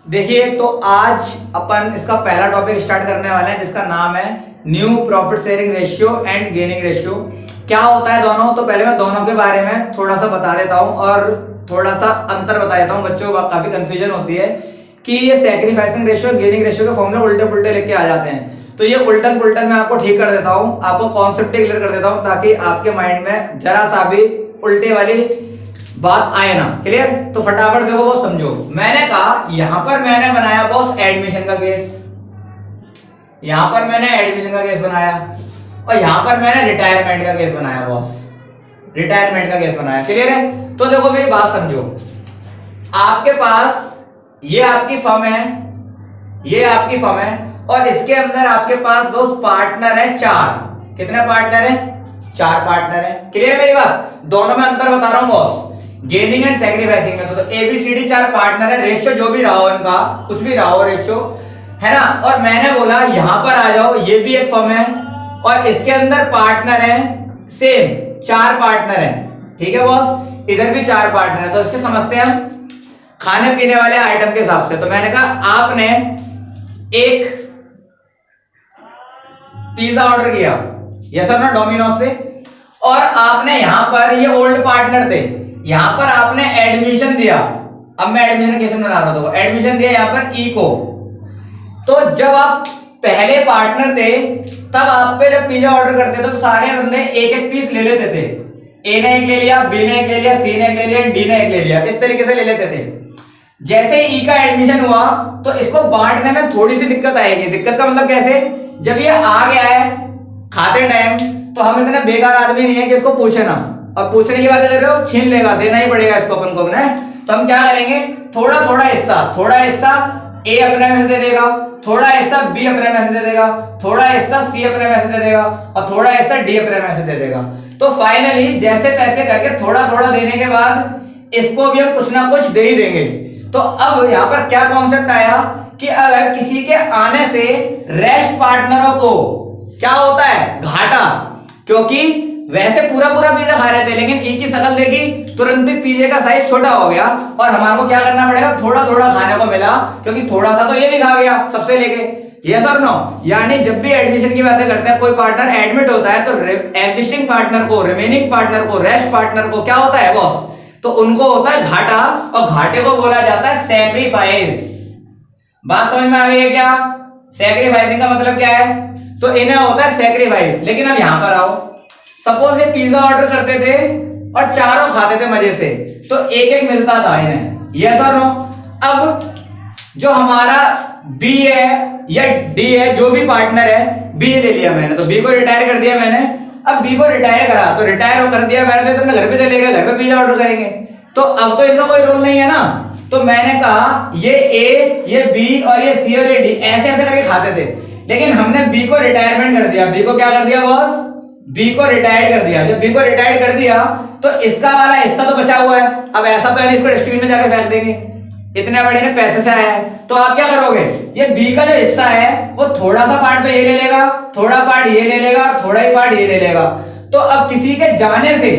देखिए, तो आज अपन इसका पहला टॉपिक स्टार्ट करने वाले हैं जिसका नाम है new profit sharing ratio and gaining ratio. क्या होता है दोनों, तो पहले मैं दोनों के बारे में थोड़ा सा बता देता हूं और थोड़ा सा अंतर बता देता हूं। बच्चों को काफी कंफ्यूजन होती है कि ये सैक्रिफाइसिंग रेशियो गेनिंग रेशियो के फॉर्मूले उल्टे पुल्टे लिख के आ जाते हैं। तो ये उल्टन पुल्टन मैं आपको ठीक कर देता हूं, आपको कॉन्सेप्ट क्लियर कर देता हूं ताकि आपके माइंड में जरा सा भी उल्टे वाली बात आए ना। क्लियर? तो फटाफट देखो वो समझो। मैंने कहा यहां पर मैंने बनाया बॉस एडमिशन का केस, यहां पर मैंने एडमिशन का केस बनाया और यहां पर मैंने रिटायरमेंट का केस बनाया बॉस, रिटायरमेंट का केस बनाया। क्लियर है? तो देखो मेरी बात समझो, आपके पास ये आपकी फर्म है, ये आपकी फर्म है और इसके अंदर आपके पास दोस्त पार्टनर है चार। कितने पार्टनर है? चार पार्टनर है। क्लियर मेरी बात? दोनों में अंतर बता रहा हूं बॉस, गेनिंग एंड सैक्रिफाइसिंग में। तो एबीसीडी चार पार्टनर है, रेशियो जो भी रहा हो इनका, कुछ भी रहा हो रेशियो, है ना। और मैंने बोला यहां पर आ जाओ, ये भी एक फर्म है और इसके अंदर पार्टनर है सेम, चार पार्टनर है। ठीक है बॉस? इधर भी चार पार्टनर है। तो इससे समझते हैं हम खाने पीने वाले आइटम के हिसाब से। तो मैंने कहा आपने एक पिज्जा ऑर्डर किया, ये सर ना डोमिनोज से, और आपने यहां पर ये ओल्ड पार्टनर थे, यहां पर आपने एडमिशन दिया। अब मैं एडमिशन कैसे बना रहा हूं, एडमिशन दिया यहां पर ई को। तो जब आप पहले पार्टनर थे तब आप पे जब पिज्जा ऑर्डर करते थे तो सारे बंदे एक एक पीस ले लेते थे। ए ने एक ले लिया, बी ने एक ले लिया, सी ने एक ले लिया, डी ने एक ले लिया, इस तरीके से ले लेते थे। जैसे ई का एडमिशन हुआ तो इसको बांटने में थोड़ी सी दिक्कत आएगी। दिक्कत का मतलब कैसे? जब ये आ गया है खाते टाइम तो हम इतने बेकार आदमी नहीं है कि इसको पूछे ना, और पूछने की बात कर रहे हो छीन लेगा, देना ही पड़ेगा इसको अपन को ना। तो हम क्या करेंगे, थोड़ा थोड़ा हिस्सा ए अपने में से दे देगा, थोड़ा हिस्सा बी अपने में से दे देगा, थोड़ा हिस्सा सी अपने में से दे देगा और थोड़ा हिस्सा डी अपने में से दे देगा। तो फाइनली जैसे तैसे करके थोड़ा थोड़ा देने के बाद इसको भी हम कुछ ना कुछ दे ही देंगे। तो अब यहां पर क्या कॉन्सेप्ट आया कि अगर किसी के आने से रेस्ट पार्टनरों को क्या होता है, घाटा, क्योंकि वैसे पूरा पूरा पिज्जा खा रहे थे लेकिन एक ही शक्ल देखी तुरंत ही पिज्जे का साइज छोटा हो गया और हमारे को क्या करना पड़ेगा, थोड़ा थोड़ा खाने को मिला, क्योंकि थोड़ा सा तो ये भी खा गया सबसे लेके। यस और नो? यानी जब भी एडमिशन की बातें करते हैं, कोई पार्टनर एडमिट होता है तो एग्जिस्टिंग पार्टनर को, रिमेनिंग पार्टनर को, रेस्ट पार्टनर को क्या होता है बॉस, तो उनको होता है घाटा, और घाटे को बोला जाता है सैक्रिफाइस। बात समझ में आ गई है क्या? सैक्रिफाइसिंग का मतलब क्या है? तो इन्हें होता है सैक्रिफाइस। लेकिन अब यहां पर आओ, सपोज ये पिज्जा ऑर्डर करते थे और चारों खाते थे मजे से, तो एक एक मिलता था इन्हें। यस और नो? अब जो हमारा बी है या डी है, जो भी पार्टनर है, बी ले लिया मैंने, तो बी को रिटायर कर दिया मैंने। अब बी को रिटायर करा तो रिटायर कर दिया मैंने, तो अपने घर पे चले गए, घर पे पिज्जा ऑर्डर करेंगे। तो अब तो इनका कोई रोल नहीं है ना। तो मैंने कहा ये ए, ये बी और ये सी और ये डी ऐसे ऐसे करके खाते थे, लेकिन हमने बी को रिटायरमेंट कर दिया। बी को क्या कर दिया बॉस? बी को रिटायर्ड कर दिया। जब बी को रिटायर्ड कर दिया तो इसका वाला हिस्सा तो बचा हुआ है। अब ऐसा तो है इसको डस्टबिन में जाके फेंक देंगे, इतने बड़े ने पैसे से आया है। तो आप क्या करोगे, ये बी का जो हिस्सा है वो थोड़ा सा पार्ट तो ये ले लेगा, थोड़ा पार्ट ये ले लेगा और थोड़ा ही पार्ट ये ले लेगा। तो अब किसी के जाने से,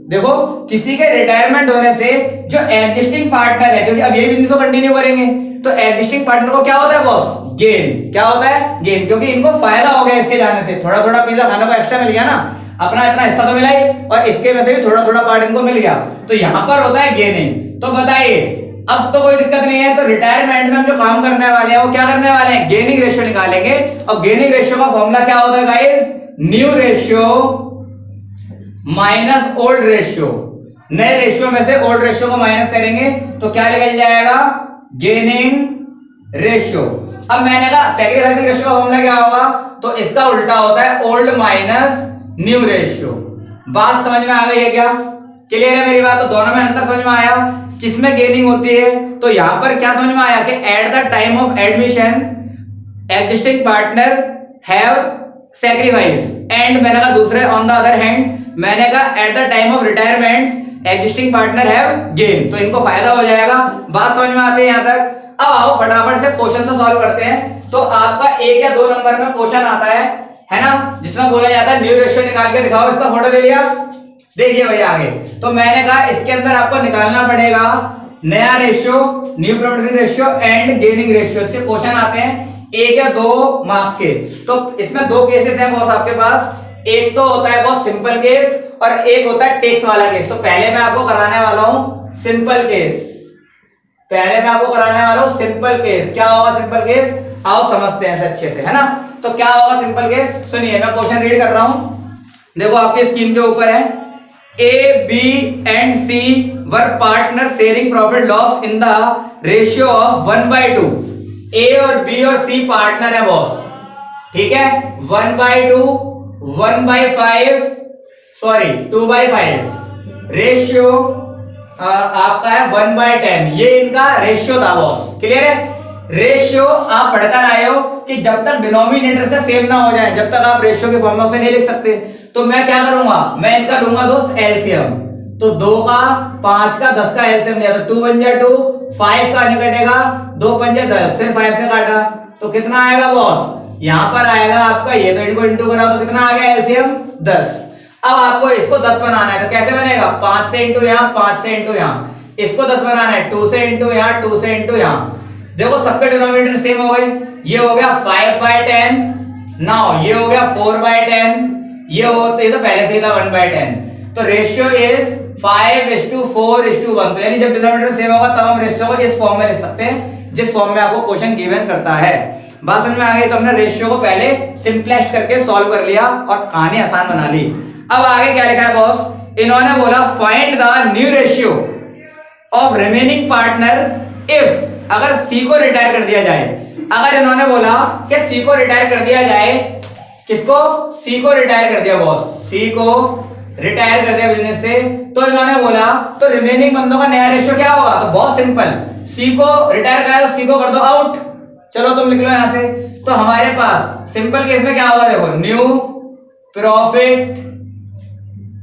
देखो किसी के रिटायरमेंट होने से जो एग्जिस्टिंग पार्टनर है, क्योंकि अब ये बिजनेस को कंटिन्यू करेंगे, तो एग्जिस्टिंग पार्टनर को क्या होता है बॉस? गेन। क्या होता है? गेन, क्योंकि इनको फायदा हो गया इसके जाने से, थोड़ा थोड़ा पिज्जा खाने को एक्स्ट्रा मिल गया ना, अपना इतना हिस्सा तो मिला ही और इसके में से भी थोड़ा थोड़ा पार्ट इनको मिल गया, तो यहां पर होता है गेनिंग। तो बताइए अब तो कोई दिक्कत नहीं है। तो रिटायरमेंट में हम जो काम करने वाले हैं वो क्या करने वाले हैं, गेनिंग रेशियो निकालेंगे। और गेनिंग रेशियो का फॉर्मूला क्या होता है guys? New ratio minus old ratio. नए रेशियो में से ओल्ड रेशियो को माइनस करेंगे तो क्या निकल जाएगा? Gaining ratio. अब मैंने कहा सैक्रिफाइसिंग रेशियो का फॉर्मूला क्या होगा, तो इसका उल्टा होता है ओल्ड माइनस न्यू रेशियो। बात समझ में आ गई है क्या? क्लियर है मेरी बात? तो दोनों में अंतर समझ में आया। किसमें गेनिंग होती है, तो यहां पर क्या समझ में आया कि at the time of admission existing partner have sacrifice, and मैंने कहा दूसरे ऑन द अदर हैंड मैंने कहा at the time of retirement existing partner have gain, तो इनको फायदा हो जाएगा। बात समझ में आती है यहां तक? अब आओ फटाफट से क्वेश्चन से सॉल्व करते हैं। तो आपका 1 या 2 नंबर में क्वेश्चन आता है ना, जिसमें बोला जाता है न्यू रेशियो निकाल के दिखाओ। इसका फोटो ले लिया, देखिए भैया आगे। तो मैंने कहा इसके अंदर आपको निकालना पड़ेगा नया ratio, new productive ratio and gaining ratio, इसके क्वेश्चन आते हैं 1 या 2 मार्क्स के। तो इसमें 2 केसेस हैं बॉस आपके पास, एक तो होता है बॉस सिंपल केस और एक होता है टेक्स वाला केस। तो पहले मैं आपको कराने वाला हूं सिंपल केस, पहले मैं आपको कराने वाला हूं सिंपल केस। क्या होगा सिंपल केस, आओ समझते हैं अच्छे से, है ना। तो क्या होगा सिंपल केस, सुनिए मैं क्वेश्चन रीड कर रहा हूं, देखो आपकी स्क्रीन के ऊपर है। A, B and C were partners sharing profit loss in the ratio of 1/2। A और B और C पार्टनर है बॉस, ठीक है। 1/2, 1/5, सॉरी 2/5, रेशियो आपका है 1/10। ये इनका रेशियो था बॉस, क्लियर है। रेशियो आप पढ़कर आए हो कि जब तक डिनोमिनेटर से सेम ना हो जाए, जब तक आप रेशियो के फॉर्मूला से नहीं लिख सकते। तो मैं क्या करूंगा, मैं इनका लूंगा दोस्त एलसीएम। तो 2 का 5 का 10 का एलसीएम लिया तो 2 बन जाए 2, 5 का निकटेगा 2 5 10, सिर्फ 5 से काटा तो कितना आएगा बॉस, यहां पर आएगा आपका ये, तो इनको इंटू करा तो कितना आ गया एलसीएम 10। अब आपको इसको 10 बनाना है तो कैसे बनेगा, 5 से इंटू यहां, 5 से इंटू यहां। इसको 10 बनाना है 2 से इंटू यहां, 2 से इंटू यहां। देखो सबके डिनोमिनेटर सेम हो गए, ये हो गया 5/10, नाउ ये हो गया 4/10, ये होते तो पहले से ही था 1/10। तो रेशियो इज 5:4:1। तो यानी जब डिनोमिनेटर सेम होगा तब हम रेशियो को इस फॉर्म में लिख सकते हैं जिस फॉर्म में आपको क्वेश्चन गिवन करता है। बात समझ में आ गई। तो हमने रेशियो को पहले सिंपलेस्ट करके सॉल्व कर लिया और कहानी आसान बना ली। अब आगे क्या लिखा है बॉस, इन्होंने बोला find the new ratio of remaining partner if, अगर सी को रिटायर कर दिया जाए। अगर इन्होंने बोला कि सी को रिटायर कर दिया जाए, किसको, सी को रिटायर कर दिया बॉस, सी को रिटायर कर दिया बिजनेस से, तो इन्होंने बोला तो रिमेनिंग बंदों का नया रेशियो क्या होगा। तो बहुत सिंपल, सी को रिटायर कराया तो सी को कर दो आउट, चलो तुम लिख लो यहां से। तो हमारे पास सिंपल केस में क्या होगा, देखो न्यू प्रॉफिट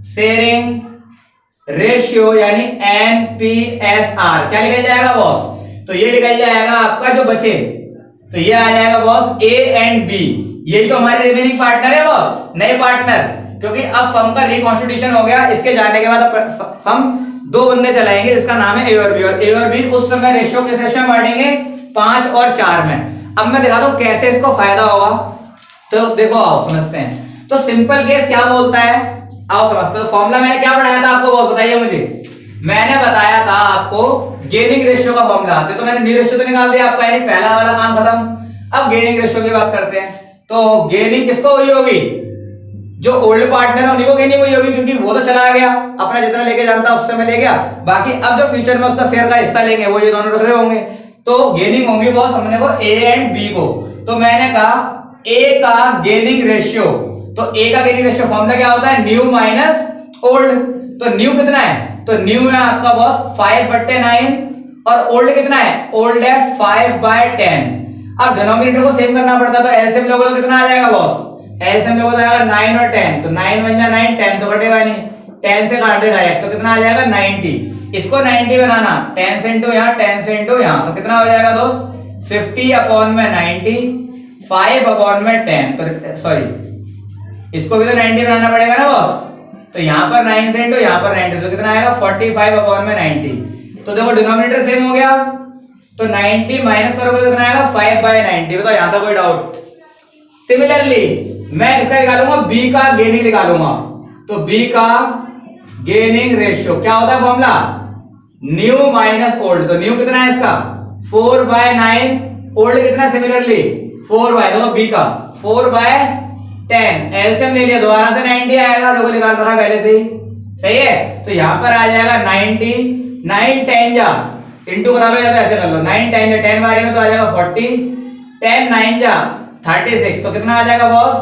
शेयरिंग रेशियो यानी एनपीएसआर क्या निकल जाएगा बॉस, तो ये निकल जाएगा आपका जो बचे, तो ये आ जाएगा बॉस ए एंड बी, यही तो हमारे रिमेनिंग पार्टनर है बॉस, नए पार्टनर। क्योंकि अब फर्म का रिकॉन्स्टिट्यूशन हो गया, इसके जाने के बाद फर्म 2 बंदे चलाएंगे जिसका नाम है ए और बी, और ए और बी उस समय रेशियो किस रेशियो में बांटेंगे, 5 और 4 में। अब मैं दिखाता हूं कैसे इसको फायदा होगा, तो देखो आओ समझते हैं। तो सिंपल केस क्या बोलता है, आओ समझते हैं। तो फॉर्मूला मैंने क्या पढ़ाया था आपको, बहुत बताइए मुझे। मैंने बताया था आपको गेनिंग रेशियो का फॉर्मूला, तो मैंने न्यू रेशियो तो निकाल दिया आपका, यानी पहला वाला काम खत्म। अब गेनिंग रेशियो की बात करते हैं। तो गेनिंग किसको हुई होगी, जो ओल्ड पार्टनर है उन्हीं को गेनिंग हुई होगी, क्योंकि वो तो चला गया, अपना जितना लेके जानता उस समय ले गया। बाकी अब जो फ्यूचर में उसका शेयर का हिस्सा लेंगे वो ये दोनों दूसरे होंगे, तो गेनिंग होंगी बॉस हमने को ए एंड बी को। तो मैंने कहा ए का गेनिंग रेशियो, तो ए का गेनिंग रेशियो फॉर्मूला क्या होता है, न्यू माइनस ओल्ड। तो न्यू कितना है, तो न्यू है आपका बॉस 5/9 और ओल्ड कितना है, ओल्ड है 5/10। अब डिनोमिनेटर को सेम करना पड़ता, तो एलसीएम लोगे तो कितना आ जाएगा बॉस, एलसीएम लोगे तो आएगा 9 और 10, तो 9 बन जाए 9, 10 तो कटेगा नहीं, 10 से काट दे डायरेक्ट, तो कितना आ जाएगा 90। इसको 90 बनाना, 10 से इंटू यहाँ, 10 से इंटू यहाँ, तो कितना हो जाएगा दोस्त 50/90, 5/10। तो सॉरी इसको भी तो 90 बनाना पड़ेगा ना बॉस, तो यहाँ पर 9 से इंटू यहाँ पर 90, तो कितना आएगा 45/90। तो देखो डिनोमिनेटर सेम हो गया, तो 90 माइनस करोगे तो कितना आएगा 5/90। बताओ यहाँ तक कोई डाउट। सिमिलरली मैं इसका निकालूंगा बी का गेनिंग निकालूंगा, तो बी का गेनिंग रेशियो क्या होता है फॉर्मूला, न्यू माइनस ओल्ड। तो न्यू कितना है इसका 4/9, ओल्ड कितना सिमिलरली 4/, देखो बी का 4/10, एलसीएम ले लिया, दोबारा से 90 आएगा, देखो निकाल रखा है पहले से ही, सही है। तो यहां पर आ जाएगा 90, 9 10 जा इंटू करा लो या तो ऐसे कर लो, 9 10 जा 10 बारी में तो आ जाएगा 40, 10 9 जा 36, तो कितना आ जाएगा बॉस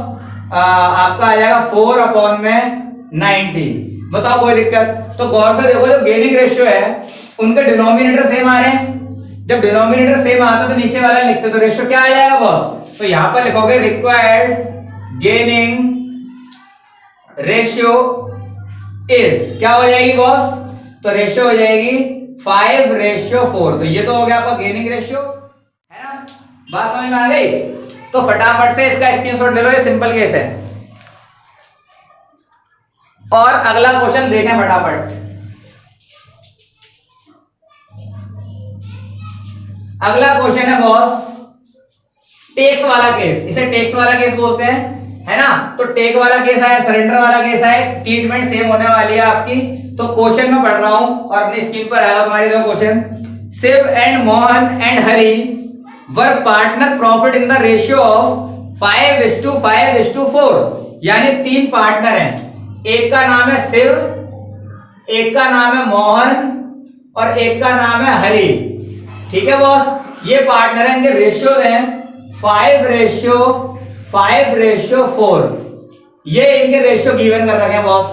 आपका आ जाएगा 4/90। बताओ कोई दिक्कत। तो गौर से देखो जो गेनिंग रेशियो है उनके डिनोमिनेटर सेम आ रहे हैं, जब डिनोमिनेटर सेम आता है तो नीचे वाला लिखते तो रेशियो क्या आ जाएगा बॉस, तो यहां पर लिखोगे रिक्वायर्ड गेनिंग रेशियो इज क्या हो जाएगी बॉस, तो रेशियो हो जाएगी 5:4। तो ये तो हो गया आपका गेनिंग रेशियो, है ना, बात समझ में आ गई। तो फटाफट से इसका स्क्रीनशॉट ले लो, ये सिंपल केस है। और अगला क्वेश्चन देखें फटाफट। अगला क्वेश्चन है बॉस टेक्स वाला केस, इसे टेक्स वाला केस बोलते हैं, है ना। तो टेक वाला केस है, सरेंडर वाला केस है, ट्रीटमेंट सेम होने वाली है आपकी। तो क्वेश्चन में पढ़ रहा हूं और अपनी स्क्रीन पर आएगा तुम्हारी दो question. Shiv and Mohan and Hari were partner profit in the ratio of 5:5:4, यानी 3 पार्टनर हैं, एक का नाम है शिव, एक का नाम है मोहन और एक का नाम है हरि। ठीक है बॉस, ये पार्टनर हैं, इनके रेशियो हैं 5:4, ये इनके रेशियो गिवन कर रखे हैं बॉस।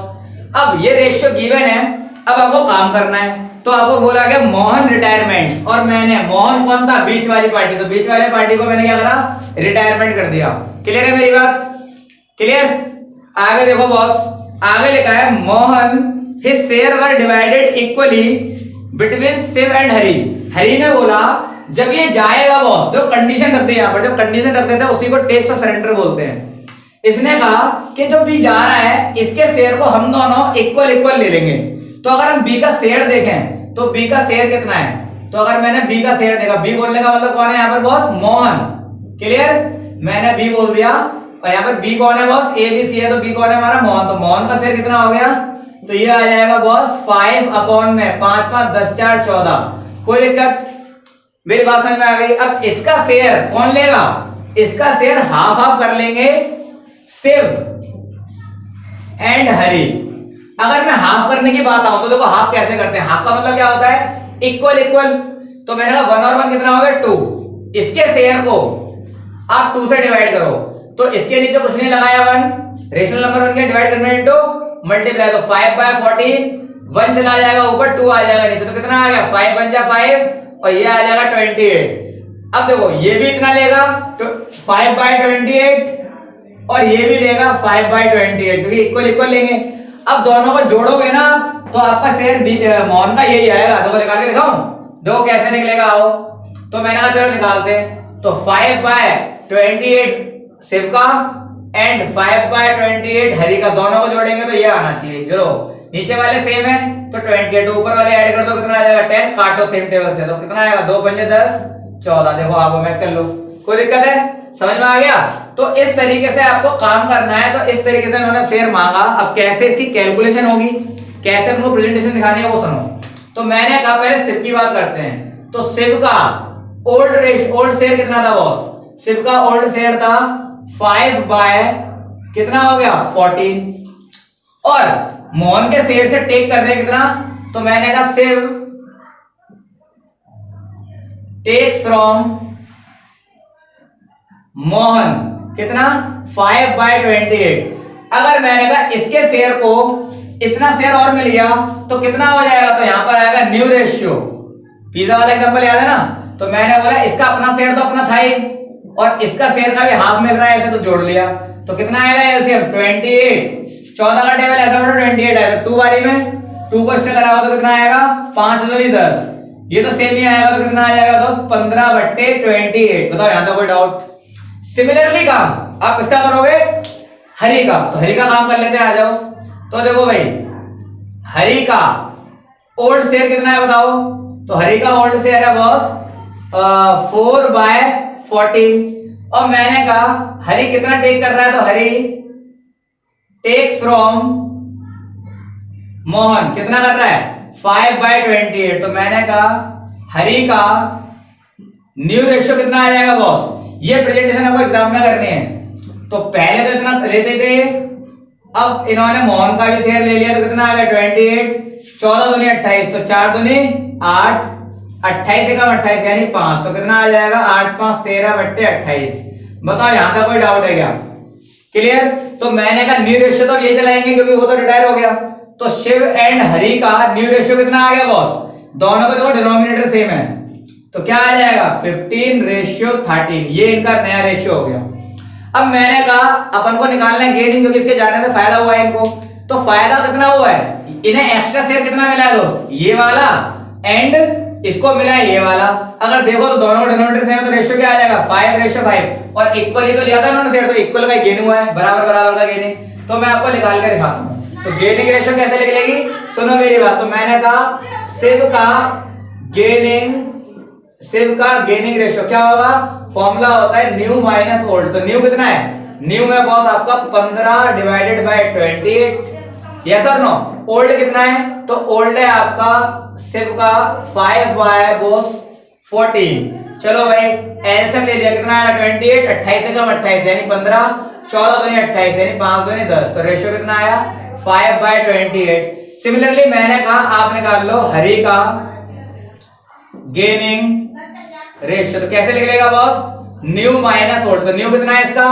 अब ये रेशियो गिवन है, अब आपको काम करना है। तो आपको बोला गया मोहन रिटायरमेंट, और मैंने मोहन कौन था, बीच वाली पार्टी, तो बीच वाली पार्टी को मैंने क्या करा, रिटायरमेंट कर दिया। क्लियर है मेरी बात, क्लियर। आगे देखो बॉस, आगे लिखा है Mohan his share were divided equally between Shiv and Hari. Hari ने बोला जब ये जाएगा बॉस, जो कंडीशन रखते हैं यहाँ पर, जब कंडीशन रख देते हैं उसी को टेक्स और सरेंडर बोलते हैं। इसने कहा कि जो बी जा रहा है इसके शेयर को हम दोनों इक्वल ले लेंगे। तो अगर हम बी का शेयर देखें तो बी का शेयर कितना है, तो अगर मैंने बी का शेयर देखा, बी बोलने का मतलब कौन है यहाँ पर बॉस, मोहन। क्लियर, मैंने बी बोल दिया और यहाँ पर बी कौन है बॉस, ए बी सी है, तो बी कौन है हमारा मोहन। तो मोहन का शेयर कितना हो गया, तो ये आ जाएगा बॉस 5/5 कोई दिक्कत, मेरी बात समझ में आ गई। अब इसका शेयर कौन लेगा, इसका शेयर हाफ कर लेंगे शिव एंड हरि। अगर मैं हाफ करने की बात आऊं तो देखो हाफ कैसे करते हैं, हाफ का मतलब क्या होता है, इक्वल। तो मैंने कहा 1 और 1 कितना हो गया 2, इसके शेयर को आप 2 से डिवाइड करो, तो इसके नीचे कुछ नहीं लगाया 1, रेशनल नंबर 1 के डिवाइड करना इनटू मल्टीप्लाई, तो 5/14, 1 चला जाएगा ऊपर, 2 आ जाएगा नीचे, तो कितना आ गया 5 × 5 और ये आ जाएगा 28। अब देखो ये भी इतना लेगा तो 5/28 और ये भी लेगा 5/28, क्योंकि इक्वल लेंगे। अब दोनों को जोड़ोगे ना तो आपका शेयर मोहन का यही आएगा। देखो निकाल के दिखाऊं, देखो कैसे निकलेगा। आओ, तो मैंने कहा चलो निकालते हैं। तो 5/28 शिव का एंड 5/28 हरि का, दोनों को जोड़ेंगे तो ये आना चाहिए। चलो नीचे वाले सेम है तो 28, ऊपर वाले ऐड कर दो, कितना आ जाएगा 10, काटो सेम टेबल से, तो कितना आएगा 2 × 5 = 10, 14। देखो आप मैच कर लो, कोई दिक्कत है, समझ में आ गया। तो इस तरीके से आपको काम करना है। तो इस तरीके से उन्होंने शेयर मांगा। अब कैसे इसकी कैलकुलेशन होगी, कैसे उनको प्रेजेंटेशन दिखानी है वो सुनो। तो मैंने कहा पहले शिव की बात करते हैं। तो शिव का ओल्ड शेयर कितना था बॉस, शिव का ओल्ड शेयर था 5/14 कितना हो गया 14, और मोहन के शेयर से टेक कर रहे हैं कितना, तो मैंने कहा शिव टेक्स फ्रॉम मोहन कितना 5/28। अगर मैंने कहा इसके शेयर को इतना शेयर और मिल गया तो कितना हो जाएगा, तो यहां पर आएगा न्यू रेशियो। पिज्जा वाला एग्जांपल याद है ना, तो मैंने बोला इसका अपना शेयर तो अपना था ही और इसका शेयर का भी हाफ मिल रहा है, ऐसे तो जोड़ लिया, तो कितना आएगा एलसीएम 28। 14 का टेबल ऐसा बना 28 आएगा, 2 बारी में 2 को इससे कराओ तो कितना आएगा 5 × 2 = 10, ये तो सेम ही आएगा, तो कितना आ जाएगा दोस्त 15/28। बताओ यहां तक कोई डाउट। सिमिलरली काम आप इसका करोगे हरि का, तो हरि का काम कर लेते हैं, आ जाओ। तो देखो भाई हरि का ओल्ड शेयर कितना है बताओ, तो हरि का ओल्ड शेयर है बॉस 4/14, और मैंने कहा हरि कितना टेक कर रहा है, तो हरि टेक्स फ्रॉम मोहन कितना कर रहा है 5/28, तो मैंने कहा हरि का न्यू रेशियो कितना आ जाएगा बॉस। ये प्रेजेंटेशन आपको एग्जाम में करनी है, तो पहले तो इतना लेते थे, अब इन्होंने मोहन का भी शेयर ले लिया, तो कितना आ गया 28, 14 दूनी 28, तो 4 दूनी 8, 28 से कम 28 यानी 5, तो कितना आ जाएगा 8 × 5 = 13/28। बताओ यहां तक कोई डाउट है क्या, क्लियर। तो मैंने कहा न्यू रेशियो तो ये चलाएंगे क्योंकि वो तो रिटायर हो गया, तो शिव एंड हरि का न्यू रेशियो कितना आ गया बॉस, दोनों का देखो डिनोमिनेटर सेम है, तो क्या आ जाएगा 15:13, ये इनका नया रेशियो हो गया। अब मैंने कहा अपन को निकालना है गेनिंग, क्योंकि इसके जाने से फायदा हुआ है इनको, तो फायदा कितना हुआ है, इन्हें एक्स्ट्रा शेयर कितना मिला है दोस्त, ये वाला, एंड इसको मिला है ये वाला। अगर देखो तो दोनों का डिनोमिनेटर सेम है, तो रेशियो क्या आ जाएगा 5:5, और इक्वल ही तो लिया था उन्होंने शेयर, तो इक्वल का गेन हुआ है, बराबर का गेनिंग। तो मैं आपको निकाल के दिखाता हूं, तो गेनिंग रेशियो कैसे निकलेगी, सुनो मेरी बात। तो मैंने कहा शिव का गेनिंग सिर्फ का गेनिंग रेशियो क्या होगा, फॉर्मूला होता है न्यू माइनस ओल्ड। तो न्यू कितना है, न्यू है बॉस आपका 15 डिवाइडेड बाय 28, यस और नो। ओल्ड कितना है, तो ओल्ड है आपका सिर्फ का 5 बाय बॉस 14। चलो भाई एलसीएम ले लिया, कितना आया 28, 28 से कम 28 यानी 15, 14 दूनी 28 यानी 5 दूनी 10, तो रेशियो कितना आया 5 बाय 28। सिमिलरली मैंने कहा आप निकाल लो हरी का गेनिंग रेशियो, तो कैसे लिख लेगा बॉस, न्यू माइनस ओल्ड। तो न्यू कितना है इसका,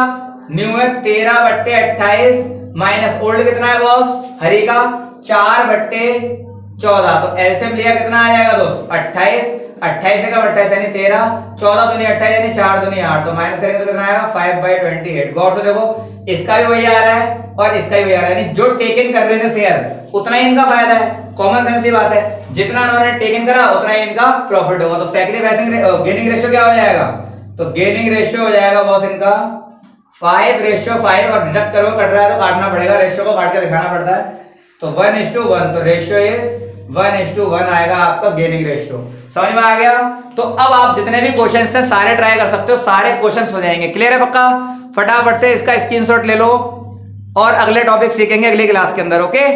न्यू है 13/28 माइनस ओल्ड कितना है बॉस हरी का 4/14। तो एलसीएम लिया कितना आ जाएगा दोस्त 28, 28 से कम 28 यानी 13, 14 दूनी 28 यानी 4 दूनी 8, तो माइनस करेंगे तो कितना आएगा 5 बाय 28। गौर से देखो इसका भी वही आ रहा है और इसका भी वही आ रहा है, यानी जो टेकन कर रहे थे शेयर उतना ही इनका फायदा है। कॉमन सेंस की बात है, जितना उन्होंने टेकन करा उतना ही इनका प्रॉफिट होगा। तो सैक्रिफाइसिंग गेनिंग रेशियो क्या हो जाएगा, तो गेनिंग रेशियो हो जाएगा बॉस इनका 5:5 और डिडक्ट करो कट रहा है तो काटना पड़ेगा, रेशियो को काट के दिखाना पड़ता है। तो 1:1, तो रेशियो इज 1:1 आएगा आपका गेनिंग रेशियो। समझ में आ गया। तो अब आप जितने भी क्वेश्चंस हैं सारे ट्राई कर सकते हो, सारे क्वेश्चंस हो जाएंगे। क्लियर है पक्का, फटाफट से इसका स्क्रीनशॉट ले लो और अगले टॉपिक सीखेंगे अगली क्लास के अंदर। ओके।